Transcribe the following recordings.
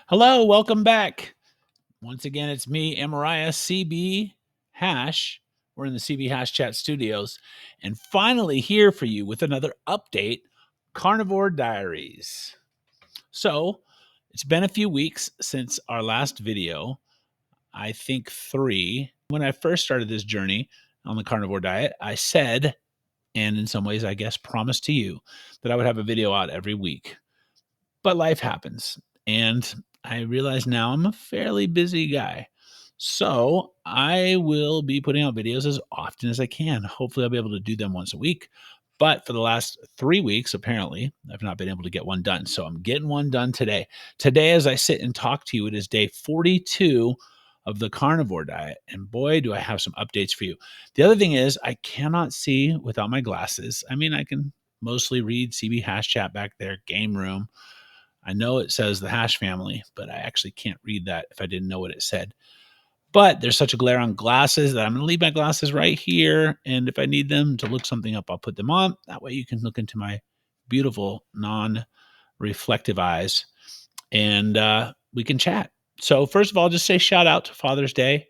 Hello, welcome back. Once again, it's me, Amariah, CB Hash. We're in the CB Hash Chat Studios, and finally here for you with another update, Carnivore Diaries. So, it's been a few weeks since our last video. I think 3. When I first started this journey on the carnivore diet, I said, and in some ways, I guess, promised to you that I would have a video out every week. But life happens, and I realize now I'm a fairly busy guy. So I will be putting out videos as often as I can. Hopefully, I'll be able to do them once a week. But for the last 3 weeks, apparently, I've not been able to get one done. So I'm getting one done today. Today, as I sit and talk to you, it is day 42 of the carnivore diet. And boy, do I have some updates for you. The other thing is, I cannot see without my glasses. I mean, I can mostly read CB Hash Chat back there, Game Room. I know it says the Hash family, but I actually can't read that if I didn't know what it said. But there's such a glare on glasses that I'm going to leave my glasses right here. And if I need them to look something up, I'll put them on. That way you can look into my beautiful non-reflective eyes and we can chat. So first of all, just say shout out to Father's Day.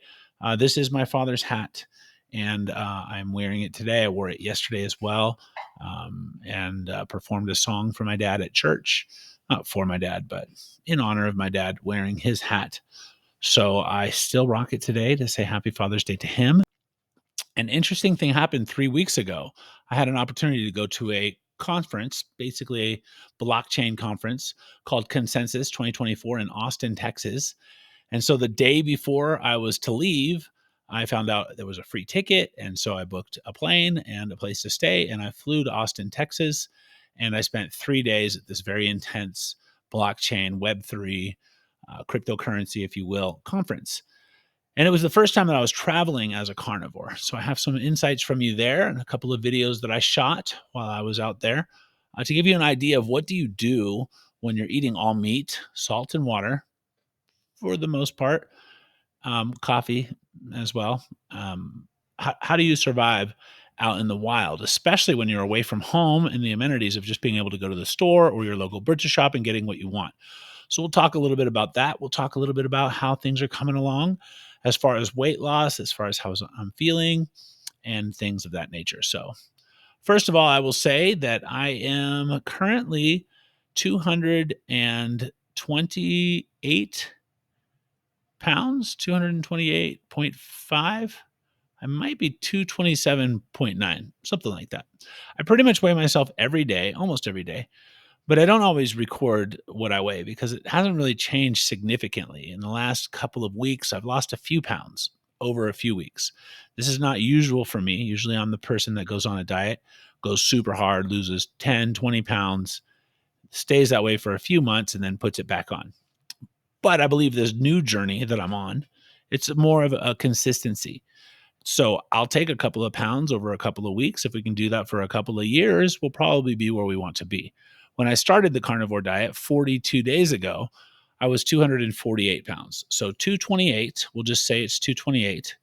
This is my father's hat, and I'm wearing it today. I wore it yesterday as well, and performed a song for my dad at church. Not for my dad, but in honor of my dad wearing his hat. So I still rock it today to say Happy Father's Day to him. An interesting thing happened 3 weeks ago. I had an opportunity to go to a conference, basically a blockchain conference called Consensus 2024 in Austin, Texas. And so the day before I was to leave, I found out there was a free ticket. And so I booked a plane and a place to stay. And I flew to Austin, Texas. And I spent 3 days at this very intense blockchain, Web3, cryptocurrency, if you will, conference. And it was the first time that I was traveling as a carnivore. So I have some insights from you there and a couple of videos that I shot while I was out there to give you an idea of what do you do when you're eating all meat, salt, and water for the most part, coffee as well. How do you survive out in the wild, especially when you're away from home and the amenities of just being able to go to the store or your local butcher shop and getting what you want? So we'll talk a little bit about that. We'll talk a little bit about how things are coming along as far as weight loss, as far as how I'm feeling, and things of that nature. So, first of all, I will say that I am currently 228 pounds, 228.5. I might be 227.9, something like that. I pretty much weigh myself every day, almost every day. But I don't always record what I weigh because it hasn't really changed significantly. In the last couple of weeks, I've lost a few pounds over a few weeks. This is not usual for me. Usually I'm the person that goes on a diet, goes super hard, loses 10, 20 pounds, stays that way for a few months, and then puts it back on. But I believe this new journey that I'm on, it's more of a consistency. So I'll take a couple of pounds over a couple of weeks. If we can do that for a couple of years, we'll probably be where we want to be. When I started the carnivore diet 42 days ago, I was 248 pounds. So 228, we'll just say it's 228,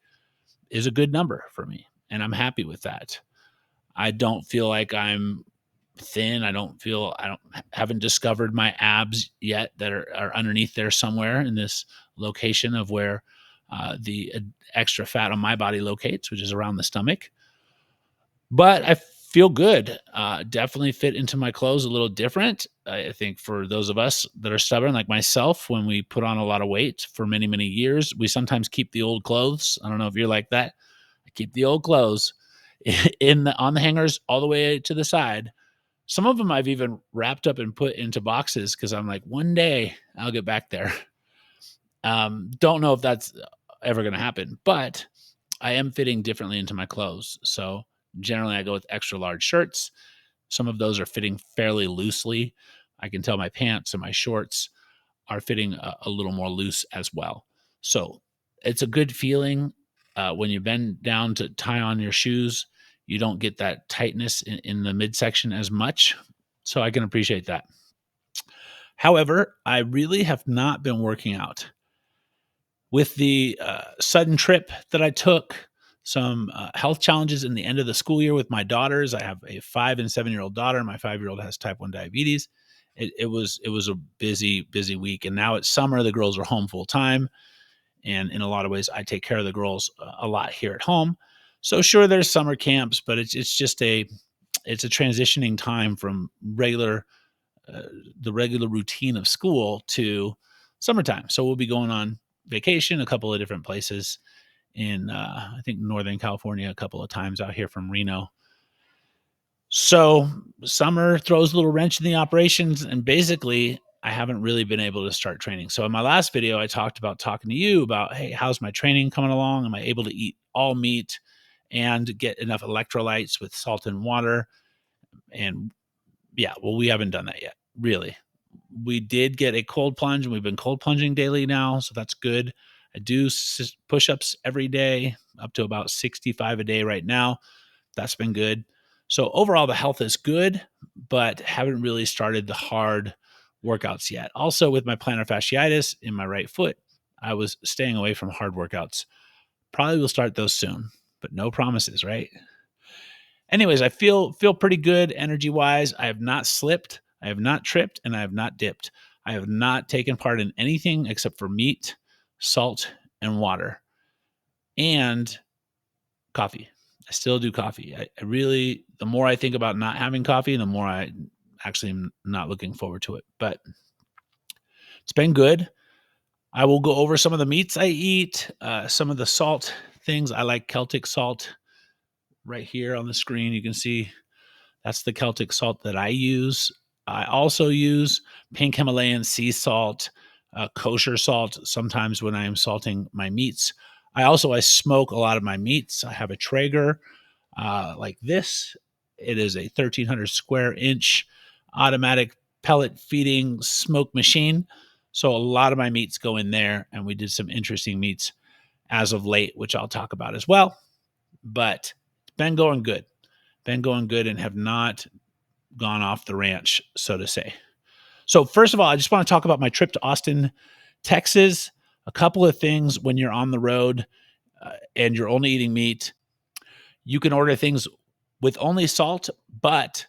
is a good number for me. And I'm happy with that. I don't feel like I'm thin. I haven't discovered my abs yet that are underneath there somewhere in this location of where the extra fat on my body locates, which is around the stomach. But I feel good. Definitely fit into my clothes a little different. I think for those of us that are stubborn, like myself, when we put on a lot of weight for many, many years, we sometimes keep the old clothes. I don't know if you're like that. I keep the old clothes on the hangers all the way to the side. Some of them I've even wrapped up and put into boxes because I'm like, one day I'll get back there. Don't know if that's ever going to happen, but I am fitting differently into my clothes. So generally I go with extra large shirts. Some of those are fitting fairly loosely. I can tell my pants and my shorts are fitting a little more loose as well. So it's a good feeling when you bend down to tie on your shoes. You don't get that tightness in the midsection as much. So I can appreciate that. However, I really have not been working out. With the sudden trip that I took, some health challenges in the end of the school year with my daughters. I have a 5 and 7-year-old daughter. My 5-year-old has type 1 diabetes. it was a busy week. And now it's summer. The girls are home full time. And in a lot of ways, I take care of the girls a lot here at home. So sure, there's summer camps, but it's just it's a transitioning time from uh, the regular routine of school to summertime. So we'll be going on vacation a couple of different places in I think Northern California, a couple of times out here from Reno. So summer throws a little wrench in the operations, and basically I haven't really been able to start training. So in my last video, I talked about talking to you about, hey, how's my training coming along? Am I able to eat all meat and get enough electrolytes with salt and water? And yeah, well, we haven't done that yet, really. We did get a cold plunge, and we've been cold plunging daily now, so that's good. I do push-ups every day, up to about 65 a day right now. That's been good. So overall, the health is good, but haven't really started the hard workouts yet. Also, with my plantar fasciitis in my right foot, I was staying away from hard workouts. Probably will start those soon, but no promises, right? Anyways, I feel pretty good energy wise. I have not slipped, I have not tripped, and I have not dipped. I have not taken part in anything except for meat, salt, and water, and coffee. I still do coffee. I really, the more I think about not having coffee, the more I actually am not looking forward to it. But it's been good. I will go over some of the meats I eat, some of the salt things. I like Celtic salt. Right here on the screen, you can see that's the Celtic salt that I use. I also use pink Himalayan sea salt, kosher salt, sometimes when I am salting my meats. I smoke a lot of my meats. I have a Traeger like this. It is a 1,300 square inch automatic pellet feeding smoke machine. So a lot of my meats go in there, and we did some interesting meats as of late, which I'll talk about as well. But it's been going good and have not gone off the ranch, so to say. So first of all, I just want to talk about my trip to Austin, Texas. A couple of things when you're on the road and you're only eating meat. You can order things with only salt, but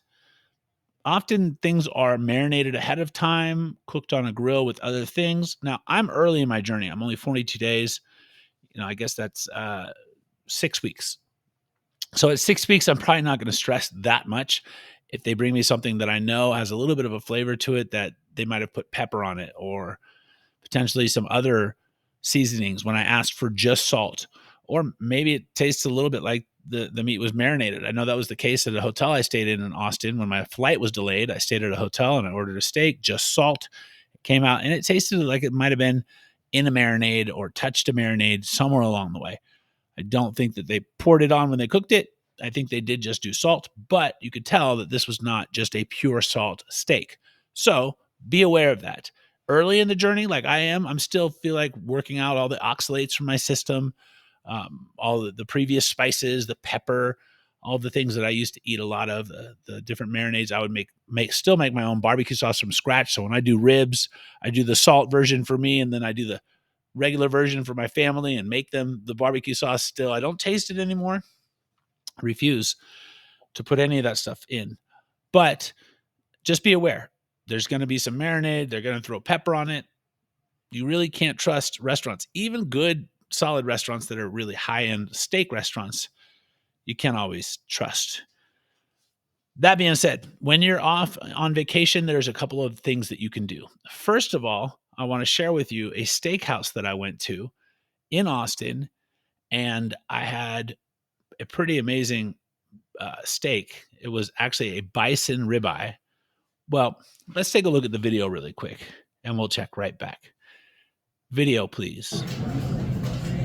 often things are marinated ahead of time, cooked on a grill with other things. Now, I'm early in my journey. I'm only 42 days. I guess that's 6 weeks. So at 6 weeks, I'm probably not going to stress that much. If they bring me something that I know has a little bit of a flavor to it, that they might have put pepper on it or potentially some other seasonings when I asked for just salt, or maybe it tastes a little bit like the meat was marinated. I know that was the case at a hotel I stayed in Austin. When my flight was delayed, I stayed at a hotel and I ordered a steak, just salt. It came out and it tasted like it might have been in a marinade or touched a marinade somewhere along the way. I don't think that they poured it on when they cooked it. I think they did just do salt, but you could tell that this was not just a pure salt steak. So be aware of that. Early in the journey, like I am, I'm still feel like working out all the oxalates from my system, all the previous spices, the pepper, all the things that I used to eat a lot of, the different marinades. I would still make my own barbecue sauce from scratch. So when I do ribs, I do the salt version for me, and then I do the regular version for my family and make them the barbecue sauce still. I don't taste it anymore. I refuse to put any of that stuff in. But just be aware. There's going to be some marinade. They're going to throw pepper on it. You really can't trust restaurants, even good, solid restaurants that are really high-end steak restaurants. You can't always trust. That being said, when you're off on vacation, there's a couple of things that you can do. First of all, I want to share with you a steakhouse that I went to in Austin, and I had a pretty amazing steak. It was actually a bison ribeye. Well, let's take a look at the video really quick, and we'll check right back. Video, please.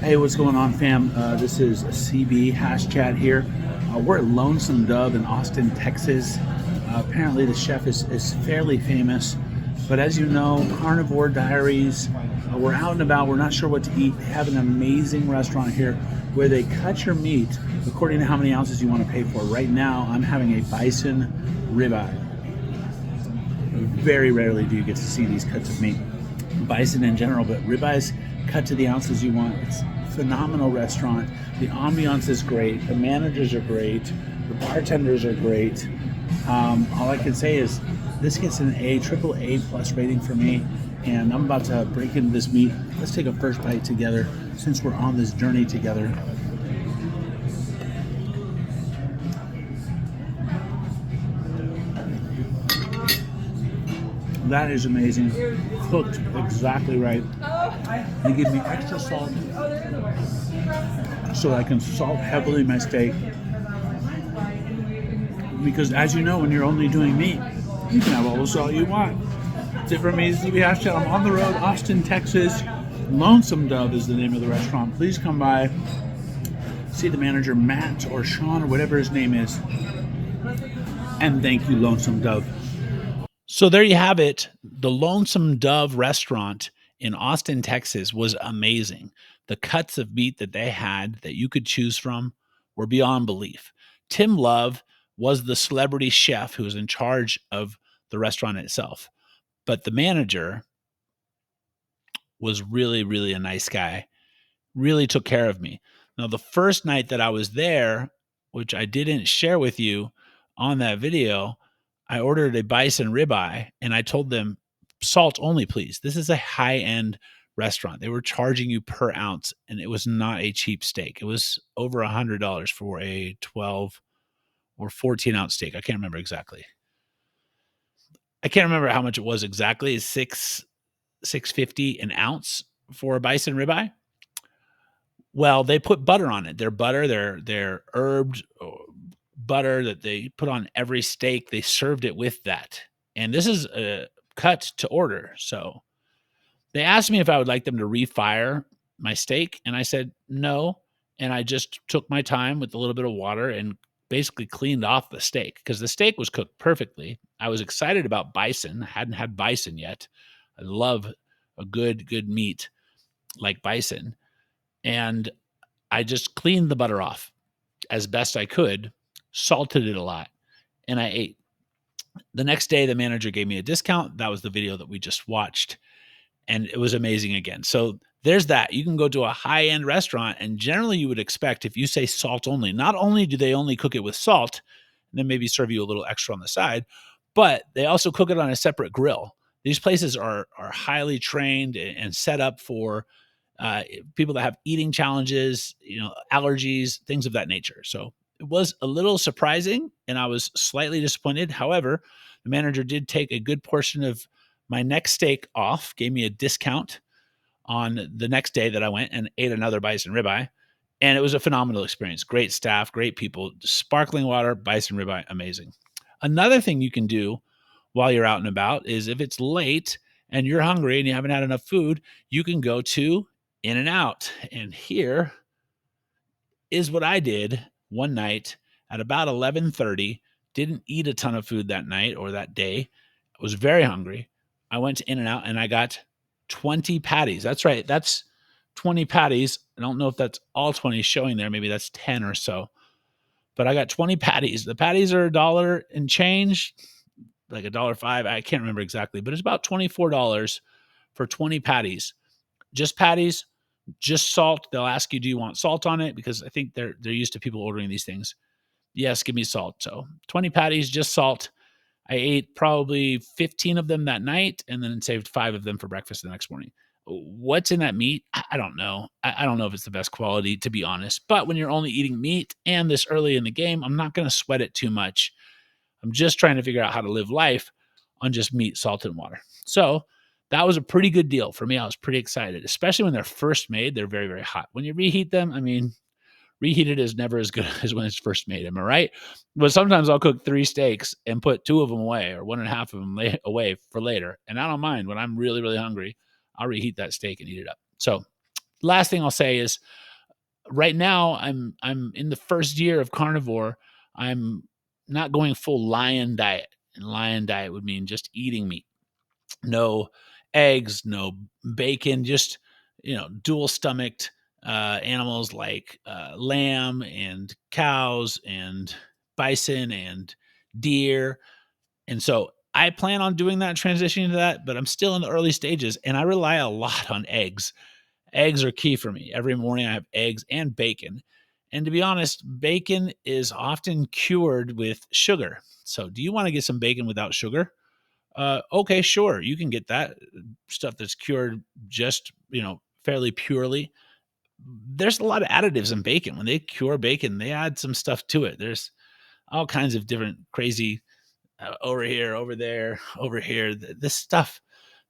Hey, what's going on, fam? This is CB Hash Chat here. We're at Lonesome Dove in Austin, Texas. Apparently the chef is fairly famous, but as you know, Carnivore, Diaries, we're out and about. We're not sure what to eat. They have an amazing restaurant here where they cut your meat according to how many ounces you want to pay for. Right now, I'm having a bison ribeye. Very rarely do you get to see these cuts of meat. Bison in general, but ribeyes cut to the ounces you want. It's a phenomenal restaurant. The ambiance is great. The managers are great. The bartenders are great. All I can say is This gets an A, triple A plus rating for me, and I'm about to break into this meat. Let's take a first bite together since we're on this journey together. That is amazing. Cooked exactly right. They give me extra salt so I can salt heavily my steak. Because as you know, when you're only doing meat, you can have all the salt you want. That's it for me, CB Hash Channel. I'm on the road, Austin, Texas. Lonesome Dove is the name of the restaurant. Please come by, see the manager, Matt or Sean or whatever his name is. And thank you, Lonesome Dove. So there you have it. The Lonesome Dove restaurant in Austin, Texas was amazing. The cuts of meat that they had that you could choose from were beyond belief. Tim Love was the celebrity chef who was in charge of the restaurant itself. But the manager was really, really a nice guy, really took care of me. Now, the first night that I was there, which I didn't share with you on that video, I ordered a bison ribeye and I told them, salt only, please. This is a high end restaurant. They were charging you per ounce and it was not a cheap steak. It was over $100 for a 12 or 14-ounce steak. I can't remember exactly. I can't remember how much it was exactly. It's $6.50 an ounce for a bison ribeye. Well, they put butter on it. Their butter, their herbed butter that they put on every steak, they served it with that. And this is a cut to order. So they asked me if I would like them to refire my steak, and I said no. And I just took my time with a little bit of water and basically cleaned off the steak because the steak was cooked perfectly. I was excited about bison. I hadn't had bison yet. I love a good meat like bison. And I just cleaned the butter off as best I could, salted it a lot, and I ate. The next day, the manager gave me a discount. That was the video that we just watched, and it was amazing again. So there's that. You can go to a high-end restaurant, and generally you would expect if you say salt only, not only do they only cook it with salt, and then maybe serve you a little extra on the side, but they also cook it on a separate grill. These places are highly trained and set up for people that have eating challenges, allergies, things of that nature. So it was a little surprising and I was slightly disappointed. However, the manager did take a good portion of my next steak off, gave me a discount on the next day that I went and ate another bison ribeye. And it was a phenomenal experience. Great staff, great people, sparkling water, bison ribeye, amazing. Another thing you can do while you're out and about is if it's late and you're hungry and you haven't had enough food, you can go to In-N-Out. And here is what I did one night at about 11:30. Didn't eat a ton of food that night or that day. I was very hungry. I went to In-N-Out and I got 20 patties. That's right. That's 20 patties. I don't know if that's all 20 showing there. Maybe that's 10 or so. But I got 20 patties. The patties are $1 and change, like $1.05. I can't remember exactly, but it's about $24 for 20 patties. Just patties, just salt. They'll ask you, do you want salt on it? Because I think they're used to people ordering these things. Yes, give me salt. So 20 patties, just salt. I ate probably 15 of them that night and then saved 5 of them for breakfast the next morning. What's in that meat? I don't know. I don't know if it's the best quality, to be honest. But when you're only eating meat and this early in the game, I'm not going to sweat it too much. I'm just trying to figure out how to live life on just meat, salt, and water. So that was a pretty good deal for me. I was pretty excited, especially when they're first made. They're very, very hot. When you reheat them, I mean, reheated is never as good as when it's first made. Am I right? But sometimes I'll cook 3 steaks and put 2 of them away or 1.5 of them away for later. And I don't mind when I'm really, really hungry. I'll reheat that steak and eat it up. So last thing I'll say is right now I'm in the first year of carnivore. I'm not going full lion diet. And lion diet would mean just eating meat. No eggs, no bacon, just dual stomached animals like lamb and cows and bison and deer. And so I plan on doing that, transitioning to that, but I'm still in the early stages and I rely a lot on eggs. Eggs are key for me. Every morning I have eggs and bacon. And to be honest, bacon is often cured with sugar. So do you want to get some bacon without sugar? Okay, sure, you can get that stuff that's cured just, fairly purely. There's a lot of additives in bacon. When they cure bacon, they add some stuff to it. There's all kinds of different crazy over here, over there, over here. This stuff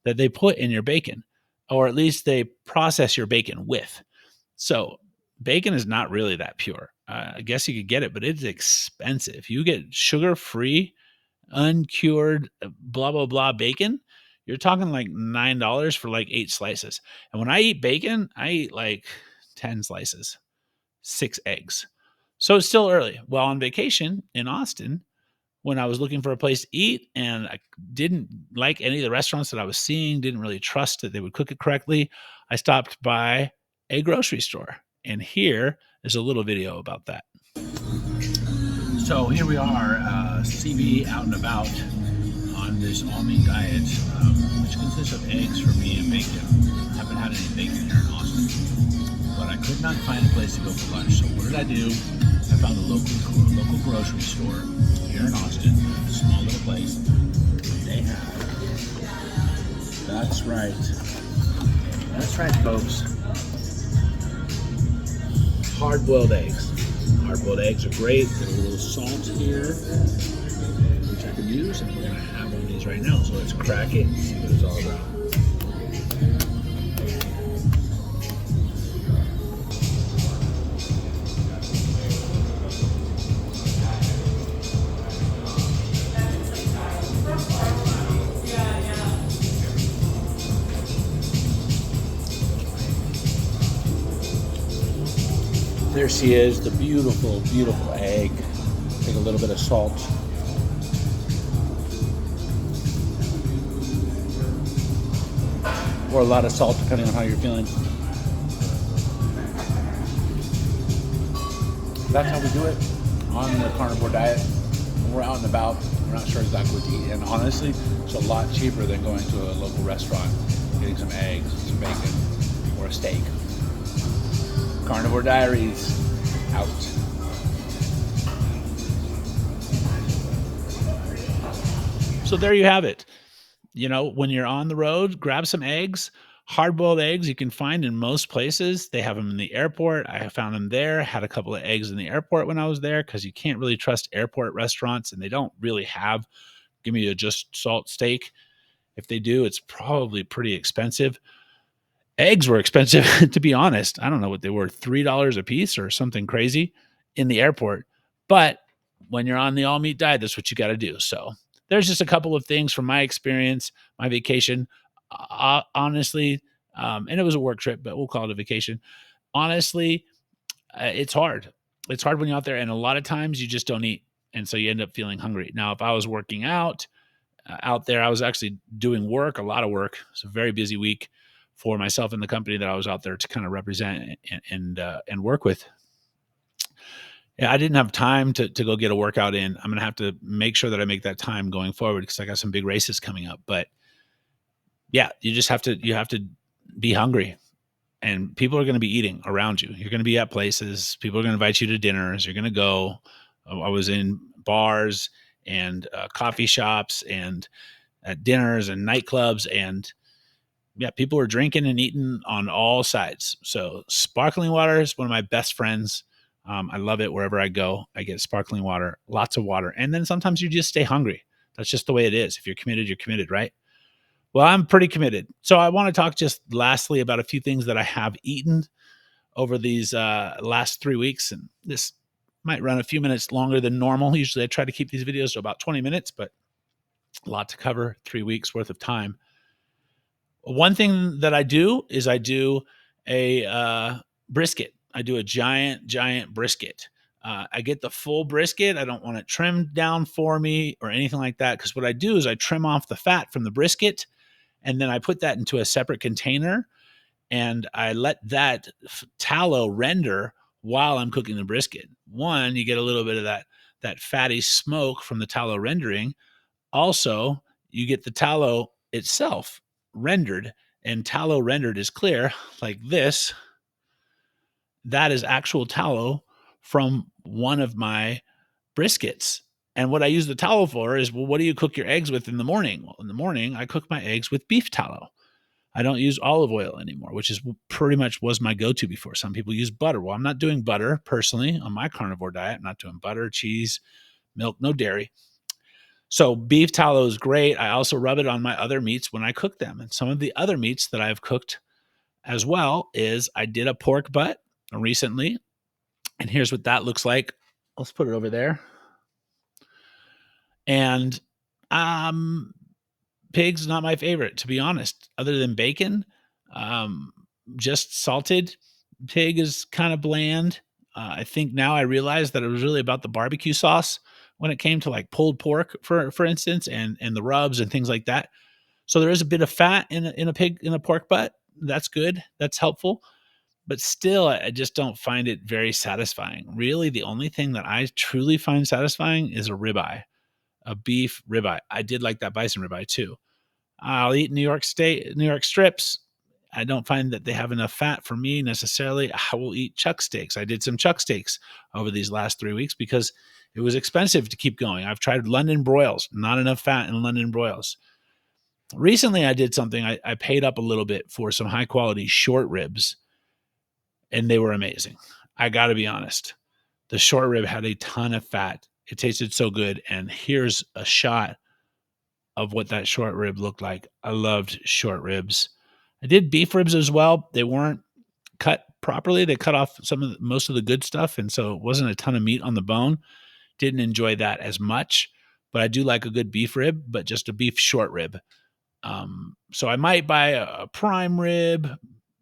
that they put in your bacon, or at least they process your bacon with. So bacon is not really that pure. I guess you could get it, but it's expensive. You get sugar free, uncured, blah, blah, blah bacon. You're talking like $9 for like 8 slices. And when I eat bacon, I eat like 10 slices, 6 eggs. So it's still early. Well, on vacation in Austin, when I was looking for a place to eat and I didn't like any of the restaurants that I was seeing, didn't really trust that they would cook it correctly, I stopped by a grocery store. And here is a little video about that. So here we are, CB out and about on this all-meat diet, which consists of eggs for me and bacon. I haven't had any bacon here in Austin, but I could not find a place to go for lunch. So what did I do? I found a local grocery store here in Austin, a small little place. They have, that's right, folks, hard-boiled eggs. Hard-boiled eggs are great. Got a little salt here, which I can use, and we're going to have one of these right now. So let's crack it and see what it's all about. There she is, the beautiful, beautiful egg. Take a little bit of salt. Or a lot of salt, depending on how you're feeling. That's how we do it on the carnivore diet. When we're out and about, we're not sure exactly what to eat. And honestly, it's a lot cheaper than going to a local restaurant, getting some eggs, some bacon, or a steak. Carnivore Diaries, out. So there you have it. When you're on the road, grab some eggs. Hard-boiled eggs you can find in most places. They have them in the airport. I found them there. Had a couple of eggs in the airport when I was there because you can't really trust airport restaurants, and they don't really have, give me a just salt steak. If they do, it's probably pretty expensive. Eggs were expensive, to be honest. I don't know what they were, $3 a piece or something crazy in the airport. But when you're on the all meat diet, that's what you got to do. So there's just a couple of things from my experience, my vacation. Honestly, and it was a work trip, but we'll call it a vacation. Honestly, it's hard. It's hard when you're out there, and a lot of times you just don't eat. And so you end up feeling hungry. Now, if I was working out there, I was actually doing work, a lot of work. It's a very busy week for myself and the company that I was out there to kind of represent and work with. Yeah, I didn't have time to go get a workout in. I'm going to have to make sure that I make that time going forward because I got some big races coming up. But yeah, you have to be hungry, and people are going to be eating around you. You're going to be at places. People are going to invite you to dinners. You're going to go. I was in bars and coffee shops and at dinners and nightclubs, and yeah, people are drinking and eating on all sides. So sparkling water is one of my best friends. I love it wherever I go. I get sparkling water, lots of water. And then sometimes you just stay hungry. That's just the way it is. If you're committed, you're committed, right? Well, I'm pretty committed. So I want to talk just lastly about a few things that I have eaten over these last 3 weeks. And this might run a few minutes longer than normal. Usually I try to keep these videos to about 20 minutes, but a lot to cover, 3 weeks worth of time. One thing that I do is I do a brisket. I do a giant brisket. I get the full brisket. I don't want it trimmed down for me or anything like that. Because what I do is I trim off the fat from the brisket, and then I put that into a separate container, and I let that tallow render while I'm cooking the brisket. One, you get a little bit of that fatty smoke from the tallow rendering. Also, you get the tallow itself rendered, and tallow rendered is clear like this. That is actual tallow from one of my briskets. And what I use the tallow for is, well, what do you cook your eggs with in the morning? Well, in the morning, I cook my eggs with beef tallow. I don't use olive oil anymore, which is pretty much was my go-to before. Some people use butter. Well, I'm not doing butter personally on my carnivore diet. I'm not doing butter, cheese, milk, no dairy. So beef tallow is great. I also rub it on my other meats when I cook them. And some of the other meats that I've cooked as well is I did a pork butt recently. And here's what that looks like. Let's put it over there. And pig's not my favorite, to be honest. Other than bacon, um, just salted. Pig is kind of bland. I think now I realize that it was really about the barbecue sauce when it came to like pulled pork, for instance, and the rubs and things like that. So there is a bit of fat in a pig in a pork butt. That's good. That's helpful. But still, I just don't find it very satisfying. Really, the only thing that I truly find satisfying is a ribeye, a beef ribeye. I did like that bison ribeye too. I'll eat New York strips. I don't find that they have enough fat for me necessarily. I will eat chuck steaks. I did some chuck steaks over these last 3 weeks because it was expensive to keep going. I've tried London broils, not enough fat in London broils. Recently, I did something. I paid up a little bit for some high quality short ribs, and they were amazing. I got to be honest. The short rib had a ton of fat. It tasted so good. And here's a shot of what that short rib looked like. I loved short ribs. I did beef ribs as well. They weren't cut properly. They cut off most of the good stuff, and so it wasn't a ton of meat on the bone. Didn't enjoy that as much, but I do like a good beef rib, but just a beef short rib. So I might buy a prime rib,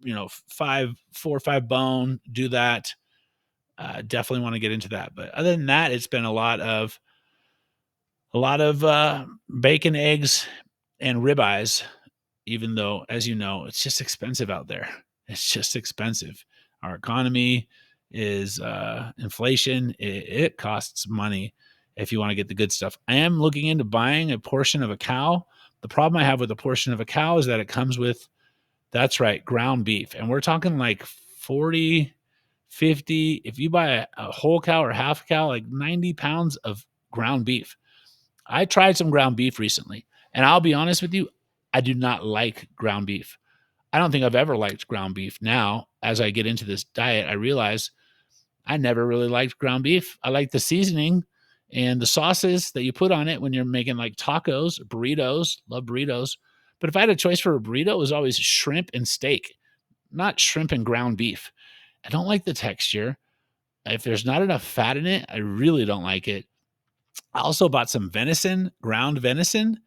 4 or 5 bone. Do that. Definitely want to get into that. But other than that, it's been a lot of bacon, eggs, and ribeyes, even though, as you know, it's just expensive out there. It's just expensive. Our economy is inflation. It costs money if you want to get the good stuff. I am looking into buying a portion of a cow. The problem I have with a portion of a cow is that it comes with, that's right, ground beef. And we're talking like 40, 50. If you buy a whole cow or half a cow, like 90 pounds of ground beef. I tried some ground beef recently, and I'll be honest with you, I do not like ground beef. I don't think I've ever liked ground beef. Now, as I get into this diet, I realize I never really liked ground beef. I like the seasoning and the sauces that you put on it when you're making like tacos, burritos, love burritos. But if I had a choice for a burrito, it was always shrimp and steak, not shrimp and ground beef. I don't like the texture. If there's not enough fat in it, I really don't like it. I also bought some venison, ground venison,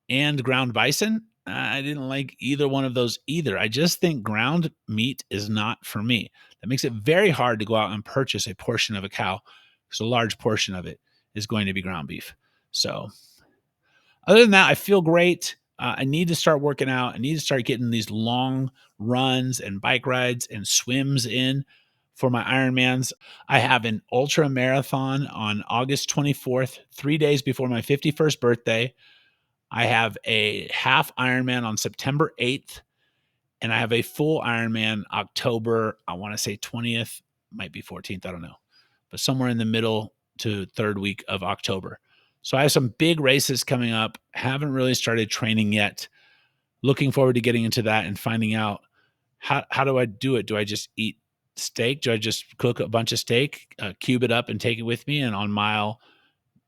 and ground bison. I didn't like either one of those either. I just think ground meat is not for me. That makes it very hard to go out and purchase a portion of a cow because a large portion of it is going to be ground beef. So, other than that, I feel great. I need to start working out. I need to start getting these long runs and bike rides and swims in for my Ironmans. I have an ultra marathon on August 24th, 3 days before my 51st birthday. I have a half Ironman on September 8th, and I have a full Ironman October, I want to say 20th, might be 14th, I don't know, but somewhere in the middle to third week of October. So I have some big races coming up. Haven't really started training yet. Looking forward to getting into that and finding out how do I do it? Do I just eat steak? Do I just cook a bunch of steak, cube it up and take it with me? And on mile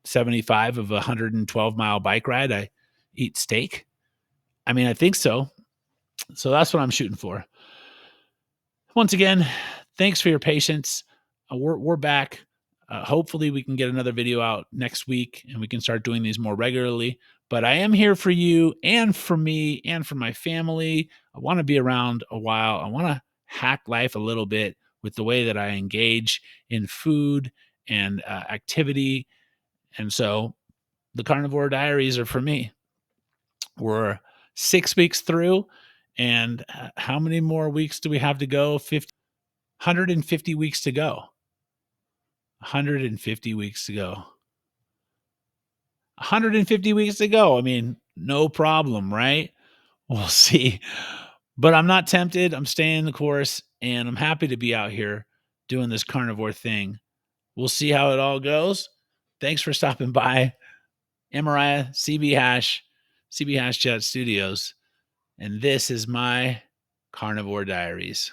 75 of a 112-mile bike ride, I eat steak? I mean, I think so. So that's what I'm shooting for. Once again, thanks for your patience. We're back. Hopefully, we can get another video out next week and we can start doing these more regularly. But I am here for you and for me and for my family. I want to be around a while. I want to hack life a little bit with the way that I engage in food and activity. And so the Carnivore Diaries are for me. We're 6 weeks through, and how many more weeks do we have to go? 150 weeks to go. 150 weeks to go. 150 weeks to go. I mean, no problem, right? We'll see. But I'm not tempted. I'm staying the course, and I'm happy to be out here doing this carnivore thing. We'll see how it all goes. Thanks for stopping by. Mariah, CB Hash Chat Studios. And this is my Carnivore Diaries.